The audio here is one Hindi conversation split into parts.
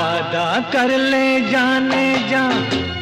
वादा कर ले जाने जा,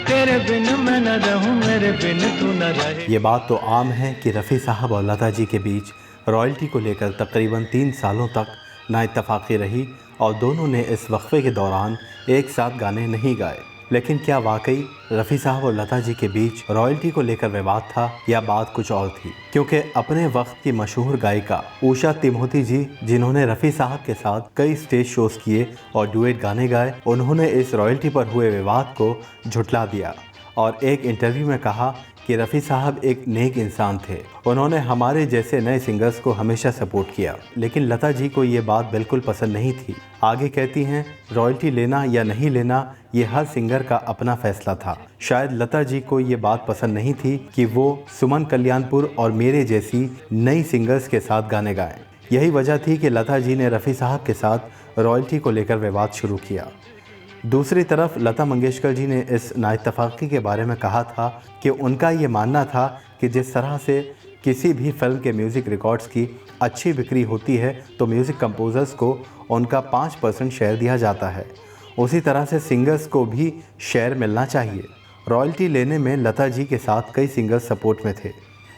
तेरे बिन मैं न रहूं, मेरे बिन तू न रहे। ये बात तो आम है कि रफ़ी साहब और लता जी के बीच रॉयल्टी को लेकर तकरीबन 3 सालों तक नाइत्तफ़ाक़ी रही और दोनों ने इस वक्फे के दौरान एक साथ गाने नहीं गाए। लेकिन क्या वाकई रफ़ी साहब और लता जी के बीच रॉयल्टी को लेकर विवाद था या बात कुछ और थी? क्योंकि अपने वक्त की मशहूर गायिका उषा तिमोती जी, जिन्होंने रफ़ी साहब के साथ कई स्टेज शोज किए और डुएट गाने गाए, उन्होंने इस रॉयल्टी पर हुए विवाद को झुठला दिया और एक इंटरव्यू में कहा कि रफ़ी साहब एक नेक इंसान थे, उन्होंने हमारे जैसे नए सिंगर्स को हमेशा सपोर्ट किया। लेकिन लता जी को ये बात बिल्कुल पसंद नहीं थी। आगे कहती हैं, रॉयल्टी लेना या नहीं लेना ये हर सिंगर का अपना फैसला था। शायद लता जी को ये बात पसंद नहीं थी कि वो सुमन कल्याणपुर और मेरे जैसी नई सिंगर्स के साथ गाने गाएं। यही वजह थी कि लता जी ने रफ़ी साहब के साथ रॉयल्टी को लेकर विवाद शुरू किया। दूसरी तरफ लता मंगेशकर जी ने इस नाइत्तफ़ाक़ी के बारे में कहा था कि उनका ये मानना था कि जिस तरह से किसी भी फिल्म के म्यूज़िक रिकॉर्ड्स की अच्छी बिक्री होती है तो म्यूज़िक कंपोज़र्स को उनका 5% शेयर दिया जाता है, उसी तरह से सिंगर्स को भी शेयर मिलना चाहिए। रॉयल्टी लेने में लता जी के साथ कई सिंगर्स सपोर्ट में थे,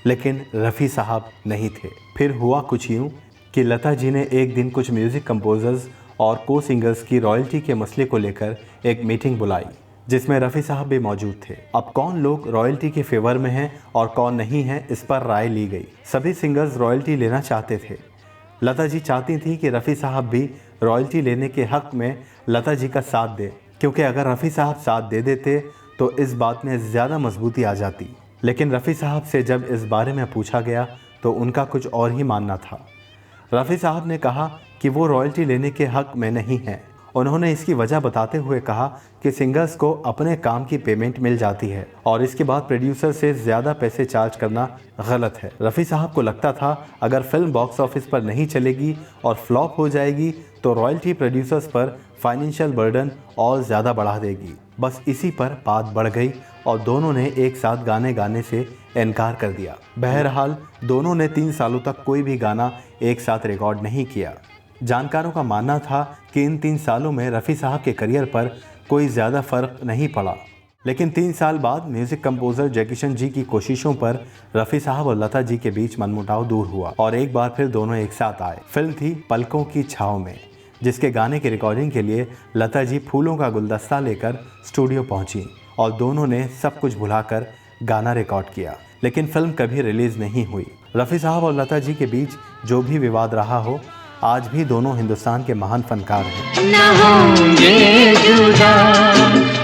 लेकिन रफ़ी साहब नहीं थे। फिर हुआ कुछ यूँ कि लता जी ने एक दिन कुछ म्यूज़िक कंपोज़र्स और को सिंगर्स की रॉयल्टी के मसले को लेकर एक मीटिंग बुलाई, जिसमें रफ़ी साहब भी मौजूद थे। अब कौन लोग रॉयल्टी के फेवर में हैं और कौन नहीं हैं, इस पर राय ली गई। सभी सिंगर्स रॉयल्टी लेना चाहते थे। लता जी चाहती थी कि रफ़ी साहब भी रॉयल्टी लेने के हक़ में लता जी का साथ दें, क्योंकि अगर रफ़ी साहब साथ दे देते तो इस बात में ज़्यादा मजबूती आ जाती। लेकिन रफ़ी साहब से जब इस बारे में पूछा गया तो उनका कुछ और ही मानना था। रफ़ी साहब ने कहा कि वो रॉयल्टी लेने के हक़ में नहीं हैं। उन्होंने इसकी वजह बताते हुए कहा कि सिंगर्स को अपने काम की पेमेंट मिल जाती है और इसके बाद प्रोड्यूसर से ज़्यादा पैसे चार्ज करना गलत है। रफ़ी साहब को लगता था अगर फिल्म बॉक्स ऑफिस पर नहीं चलेगी और फ्लॉप हो जाएगी तो रॉयल्टी प्रोड्यूसर्स पर फाइनेंशियल बर्डन और ज़्यादा बढ़ा देगी। बस इसी पर बात बढ़ गई और दोनों ने एक साथ गाने गाने से इनकार कर दिया। बहरहाल दोनों ने 3 सालों तक कोई भी गाना एक साथ रिकॉर्ड नहीं किया। जानकारों का मानना था कि इन 3 सालों में रफ़ी साहब के करियर पर कोई ज़्यादा फ़र्क नहीं पड़ा। लेकिन 3 साल बाद म्यूज़िक कंपोज़र जय किशन जी की कोशिशों पर रफ़ी साहब और लता जी के बीच मनमुटाव दूर हुआ और एक बार फिर दोनों एक साथ आए। फिल्म थी पलकों की छाँव में, जिसके गाने की रिकॉर्डिंग के लिए लता जी फूलों का गुलदस्ता लेकर स्टूडियो पहुंची और दोनों ने सब कुछ भुलाकर गाना रिकॉर्ड किया। लेकिन फिल्म कभी रिलीज़ नहीं हुई। रफ़ी साहब और लता जी के बीच जो भी विवाद रहा हो, आज भी दोनों हिंदुस्तान के महान फनकार हैं। न होंगे जुदा।